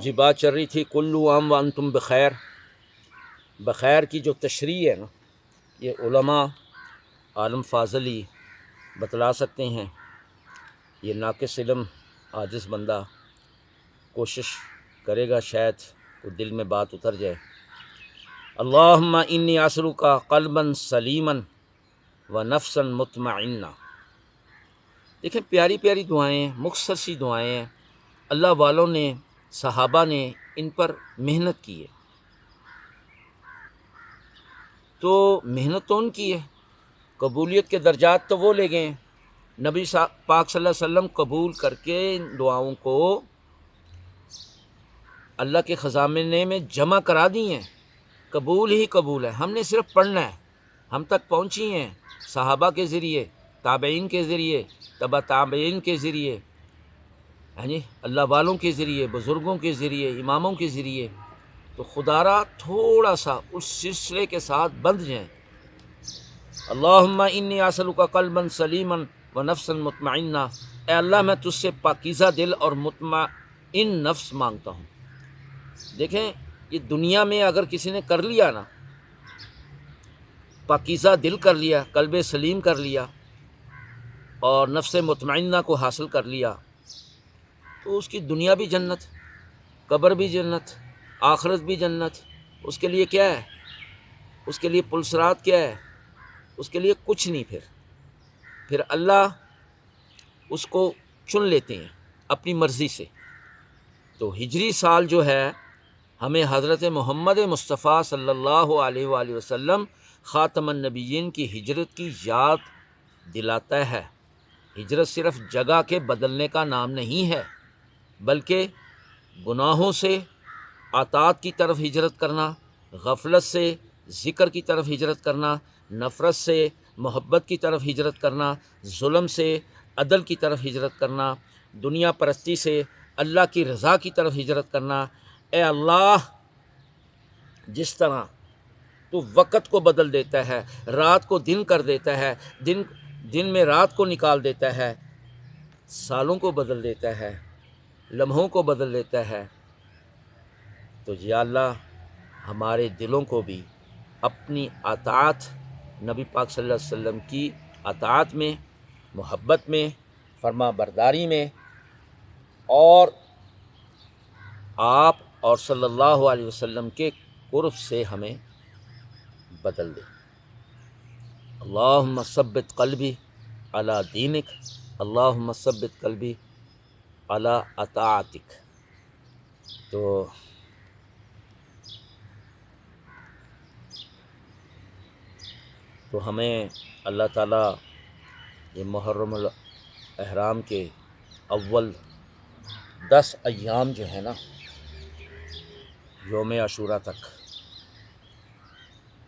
جی بات چل رہی تھی کلو عام وانتم بخیر. بخیر کی جو تشریح ہے نا، یہ علماء عالم فاضلی بتلا سکتے ہیں. یہ ناقص علم عاجز بندہ کوشش کرے گا، شاید کو دل میں بات اتر جائے. اللہم انی اسألک قلبا سلیما و نفسا مطمئنہ. دیکھیں پیاری پیاری دعائیں، مختصر سی دعائیں ہیں. اللہ والوں نے، صحابہ نے ان پر محنت کی ہے، تو محنت تو ان کی ہے، قبولیت کے درجات تو وہ لے گئے ہیں. نبی پاک صلی اللہ علیہ وسلم قبول کر کے ان دعاؤں کو اللہ کے خزانے میں جمع کرا دی ہیں. قبول ہی قبول ہے، ہم نے صرف پڑھنا ہے. ہم تک پہنچی ہیں صحابہ کے ذریعے، تابعین کے ذریعے، تبع تابعین کے ذریعے، یعنی اللہ والوں کے ذریعے، بزرگوں کے ذریعے، اماموں کے ذریعے. تو خدا را تھوڑا سا اس سلسلے کے ساتھ بندھ جائیں. اللہم انی اسألک قلبا سلیما و نفسا مطمئنہ. اے اللہ میں تجھ سے پاکیزہ دل اور مطمئن نفس مانگتا ہوں. دیکھیں یہ دنیا میں اگر کسی نے کر لیا نا، پاکیزہ دل کر لیا، قلب سلیم کر لیا اور نفس مطمئنہ کو حاصل کر لیا، تو اس کی دنیا بھی جنت، قبر بھی جنت، آخرت بھی جنت. اس کے لیے کیا ہے؟ اس کے لیے پلسرات کیا ہے؟ اس کے لیے کچھ نہیں. پھر اللہ اس کو چن لیتے ہیں اپنی مرضی سے. تو ہجری سال جو ہے ہمیں حضرت محمد مصطفیٰ صلی اللہ علیہ وآلہ وسلم خاتم النبیین کی ہجرت کی یاد دلاتا ہے. ہجرت صرف جگہ کے بدلنے کا نام نہیں ہے، بلکہ گناہوں سے اطاعت کی طرف ہجرت کرنا، غفلت سے ذکر کی طرف ہجرت کرنا، نفرت سے محبت کی طرف ہجرت کرنا، ظلم سے عدل کی طرف ہجرت کرنا، دنیا پرستی سے اللہ کی رضا کی طرف ہجرت کرنا. اے اللہ، جس طرح تو وقت کو بدل دیتا ہے، رات کو دن کر دیتا ہے، دن میں رات کو نکال دیتا ہے، سالوں کو بدل دیتا ہے، لمحوں کو بدل دیتا ہے، تو یا اللہ ہمارے دلوں کو بھی اپنی اطاعت، نبی پاک صلی اللہ علیہ وسلم کی اطاعت میں، محبت میں، فرما برداری میں، اور آپ اور صلی اللہ علیہ وسلم کے قرب سے ہمیں بدل دے. اللہم ثبت قلبی علی دینک، اللہم ثبت قلبی علی اطاعتک. تو ہمیں اللہ تعالیٰ یہ محرم الاحرام کے اول 10 ایام جو ہے نا، یوم عاشوراء تک،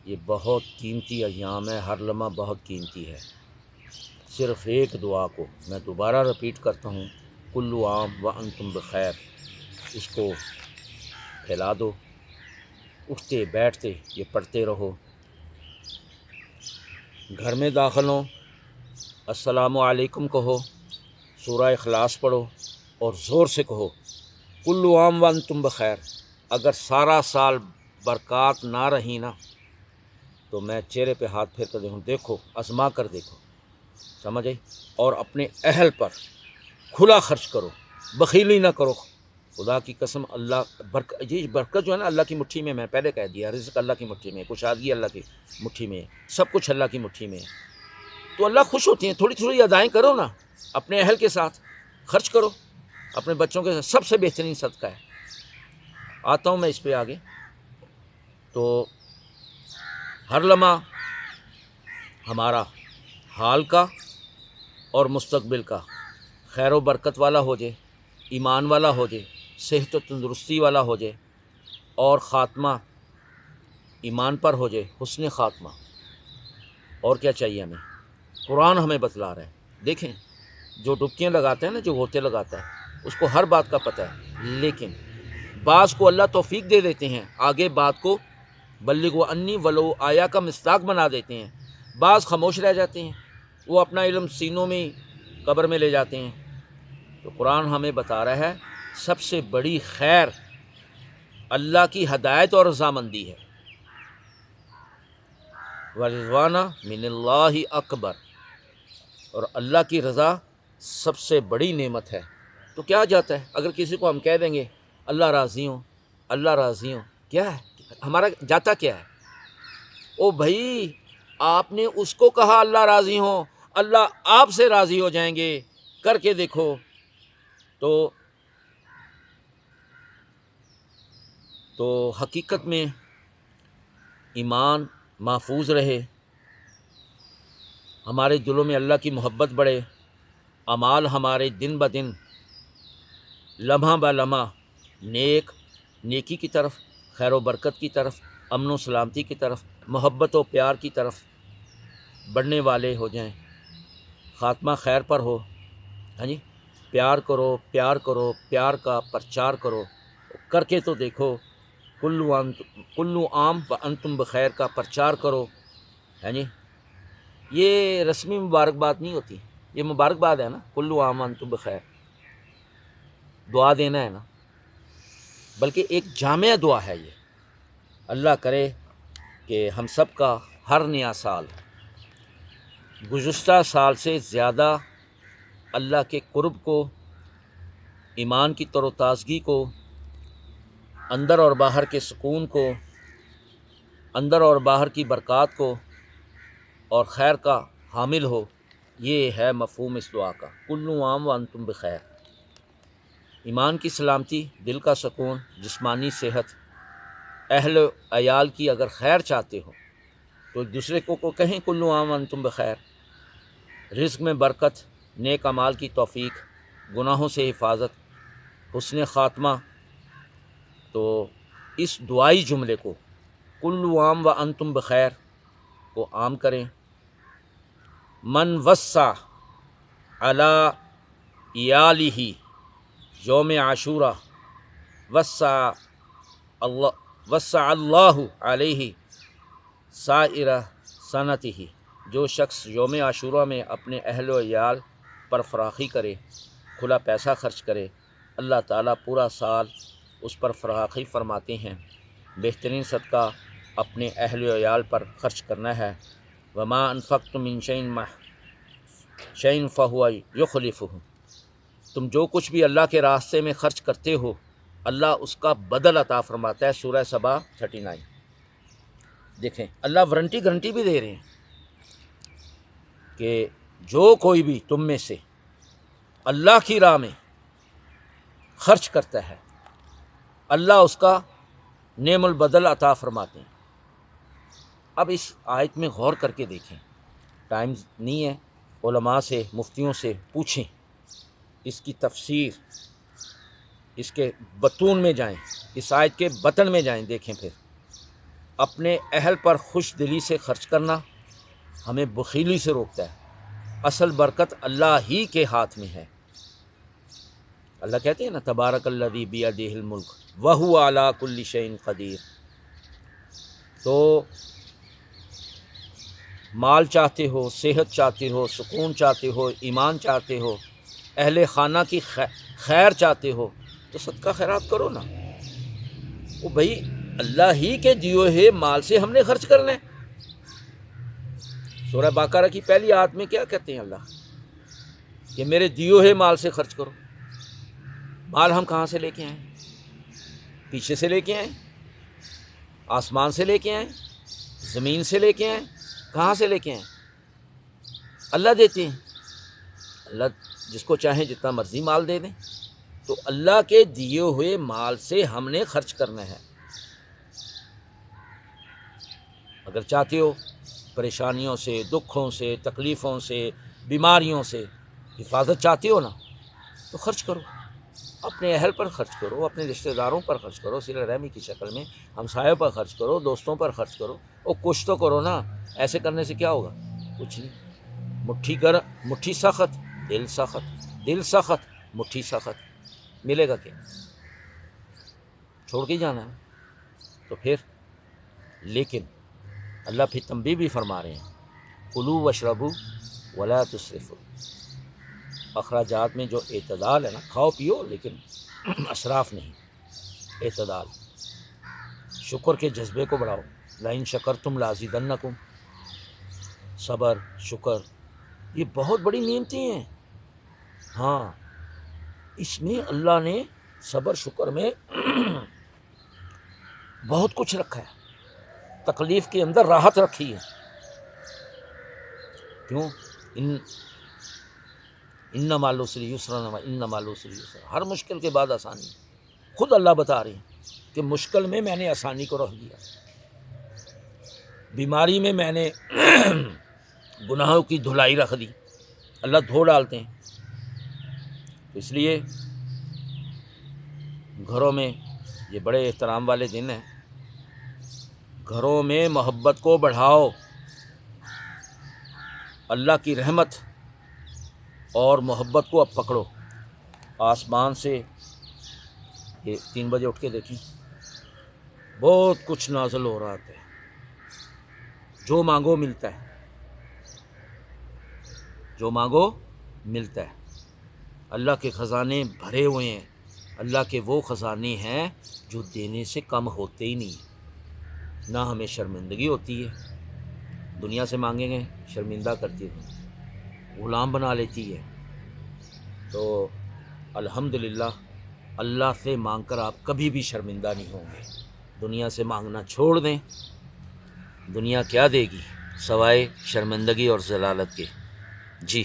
یہ بہت قیمتی ایام ہے. ہر لمحہ بہت قیمتی ہے. صرف ایک دعا کو میں دوبارہ رپیٹ کرتا ہوں، کلو عام وانتم بخیر. اس کو پھیلا دو، اٹھتے بیٹھتے یہ پڑھتے رہو. گھر میں داخل ہوں السلام علیکم کہو، سورہ اخلاص پڑھو اور زور سے کہو کلو عام وانتم بخیر. اگر سارا سال برکات نہ رہی نا، تو میں چہرے پہ ہاتھ پھیر کر دیکھو، آزما کر دیکھو، سمجھ آئی. اور اپنے اہل پر کھلا خرچ کرو، بخیلی نہ کرو. خدا کی قسم، اللہ یہ برکت جو ہے نا اللہ کی مٹھی میں پہلے کہہ دیا، رزق اللہ کی مٹھی میں، کشادگی اللہ کی مٹھی میں، سب کچھ اللہ کی مٹھی میں. تو اللہ خوش ہوتی ہیں. تھوڑی تھوڑی ادائیں کرو نا، اپنے اہل کے ساتھ خرچ کرو، اپنے بچوں کے ساتھ. سب سے بہترین صدقہ ہے. آتا ہوں میں اس پہ آگے. تو ہر لمحہ ہمارا حال کا اور مستقبل کا خیر و برکت والا ہو جائے، ایمان والا ہو جائے، صحت و تندرستی والا ہو جائے، اور خاتمہ ایمان پر ہو جائے، حسن خاتمہ. اور کیا چاہیے ہمیں؟ قرآن ہمیں بتلا رہا ہے. دیکھیں جو ڈبکیاں لگاتا ہے نا، جو غوطے لگاتا ہے، اس کو ہر بات کا پتہ ہے، لیکن بعض کو اللہ توفیق دے دیتے ہیں، آگے بات کو بلغوا انی ولو آیا کا مصداق بنا دیتے ہیں. بعض خاموش رہ جاتے ہیں، وہ اپنا علم سینوں میں قبر میں لے جاتے ہیں. تو قرآن ہمیں بتا رہا ہے سب سے بڑی خیر اللہ کی ہدایت اور رضامندی ہے۔ ورضوانہ من اللہ اکبر، اور اللہ کی رضا سب سے بڑی نعمت ہے۔ تو کیا جاتا ہے اگر کسی کو ہم کہہ دیں گے اللہ راضی ہوں، اللہ راضی ہوں، کیا ہے ہمارا جاتا کیا ہے؟ او بھائی، آپ نے اس کو کہا اللہ راضی ہوں، اللہ آپ سے راضی ہو جائیں گے، کر کے دیکھو۔ تو حقیقت میں ایمان محفوظ رہے، ہمارے دلوں میں اللہ کی محبت بڑھے، اعمال ہمارے دن بدن لمحہ بہ لمحہ نیکی کی طرف، خیر و برکت کی طرف، امن و سلامتی کی طرف، محبت و پیار کی طرف بڑھنے والے ہو جائیں، خاتمہ خیر پر ہو۔ ہاں جی، پیار کرو، پیار کرو، پیار کا پرچار کرو، کر کے تو دیکھو، کلو عام و انتم بخیر کا پرچار کرو۔ ہاں جی، یہ رسمی مبارکباد نہیں ہوتی، یہ مبارکباد ہے نا، کلو عام و انتم بخیر، دعا دینا ہے نا، بلکہ ایک جامع دعا ہے یہ۔ اللہ کرے کہ ہم سب کا ہر نیا سال گزشتہ سال سے زیادہ اللہ کے قرب کو، ایمان کی تر و تازگی کو، اندر اور باہر کے سکون کو، اندر اور باہر کی برکات کو اور خیر کا حامل ہو۔ یہ ہے مفہوم اس دعا کا، کلو عام و انتم بخیر۔ ایمان کی سلامتی، دل کا سکون، جسمانی صحت، اہل و عیال کی اگر خیر چاہتے ہو تو ایک دوسرے کو کہیں کلو عام و انتم بخیر۔ رزق میں برکت، نیک اعمال کی توفیق، گناہوں سے حفاظت، حسن خاتمہ، تو اس دعائی جملے کو کلو عام و انتم بخیر کو عام کریں۔ من وسع علی عیالہ یوم عاشورہ وسع اللہ علیہ سائر سنتہ، جو شخص یوم عاشورہ میں اپنے اہل و عیال پر فراخی کرے، کھلا پیسہ خرچ کرے، اللہ تعالیٰ پورا سال اس پر فراخی فرماتے ہیں۔ بہترین صدقہ اپنے اہل و عیال پر خرچ کرنا ہے۔ وما انفقتم من شیء فہو یخلفہ، تم جو کچھ بھی اللہ کے راستے میں خرچ کرتے ہو اللہ اس کا بدل عطا فرماتا ہے۔ سورہ سبا 39۔ دیکھیں اللہ گارنٹی بھی دے رہے ہیں کہ جو کوئی بھی تم میں سے اللہ کی راہ میں خرچ کرتا ہے اللہ اس کا نعم البدل عطا فرماتے ہیں۔ اب اس آیت میں غور کر کے دیکھیں، ٹائم نہیں ہے، علماء سے، مفتیوں سے پوچھیں، اس کی تفسیر، اس کے بطون میں جائیں، اس آیت کے بطن میں جائیں، دیکھیں پھر اپنے اہل پر خوش دلی سے خرچ کرنا ہمیں بخیلی سے روکتا ہے۔ اصل برکت اللہ ہی کے ہاتھ میں ہے۔ اللہ کہتے ہیں نا، تبارک الذی بیدہ الملک وہو علی کل شیء قدیر۔ تو مال چاہتے ہو، صحت چاہتے ہو، سکون چاہتے ہو، ایمان چاہتے ہو، اہل خانہ کی خیر چاہتے ہو تو صدقہ خیرات کرو نا۔ وہ بھائی اللہ ہی کے دیے ہوئے مال سے ہم نے خرچ کرنا ہے۔ سورہ بقرہ کی پہلی آیت میں کیا کہتے ہیں اللہ؟ کہ میرے دیے ہوئے مال سے خرچ کرو۔ مال ہم کہاں سے لے کے آئیں؟ پیچھے سے لے کے آئیں؟ آسمان سے لے کے آئیں؟ زمین سے لے کے آئیں؟ کہاں سے لے کے آئیں؟ اللہ دیتے ہیں۔ اللہ جس کو چاہیں جتنا مرضی مال دے دیں، تو اللہ کے دیے ہوئے مال سے ہم نے خرچ کرنا ہے۔ اگر چاہتے ہو پریشانیوں سے، دکھوں سے، تکلیفوں سے، بیماریوں سے حفاظت چاہتے ہو نا، تو خرچ کرو، اپنے اہل پر خرچ کرو، اپنے رشتہ داروں پر خرچ کرو، صلہ رحمی کی شکل میں ہمسایوں پر خرچ کرو، دوستوں پر خرچ کرو، اور کچھ تو کرو نا۔ ایسے کرنے سے کیا ہوگا؟ کچھ نہیں۔ مٹھی سخت، دل سخت، دل سخت، مٹھی سخت، ملے گا کیا؟ چھوڑ کے جانا ہے تو پھر۔ لیکن اللہ پھر تنبیہ بھی فرما رہے ہیں، کلوا واشربوا ولا تسرفوا۔ اخراجات میں جو اعتدال ہے نا، کھاؤ پیو لیکن اسراف نہیں، اعتدال۔ شکر کے جذبے کو بڑھاؤ. لئن شکرتم لازیدنکم. صبر، شکر، یہ بہت بڑی نعمتیں ہیں. ہاں اس میں اللہ نے صبر شکر میں بہت کچھ رکھا ہے. تکلیف کے اندر راحت رکھی ہے. کیوں؟ ان مع العسر یسرا، ان مع العسر یسرا. ہر مشکل کے بعد آسانی. خود اللہ بتا رہے ہیں کہ مشکل میں میں نے آسانی کو رکھ دیا. بیماری میں میں نے گناہوں کی دھلائی رکھ دی. اللہ دھو ڈالتے ہیں. اس لیے گھروں میں یہ بڑے احترام والے دن ہیں. گھروں میں محبت کو بڑھاؤ. اللہ کی رحمت اور محبت کو اب پکڑو. آسمان سے یہ 3 بجے اٹھ کے دیکھیں، بہت کچھ نازل ہو رہا ہے. جو مانگو ملتا ہے، جو مانگو ملتا ہے. اللہ کے خزانے بھرے ہوئے ہیں. اللہ کے وہ خزانے ہیں جو دینے سے کم ہوتے ہی نہیں. نہ ہمیں شرمندگی ہوتی ہے. دنیا سے مانگیں گے شرمندہ کرتی ہے، غلام بنا لیتی ہے. تو الحمدللہ اللہ سے مانگ کر آپ کبھی بھی شرمندہ نہیں ہوں گے. دنیا سے مانگنا چھوڑ دیں. دنیا کیا دے گی سوائے شرمندگی اور ذلالت کے. جی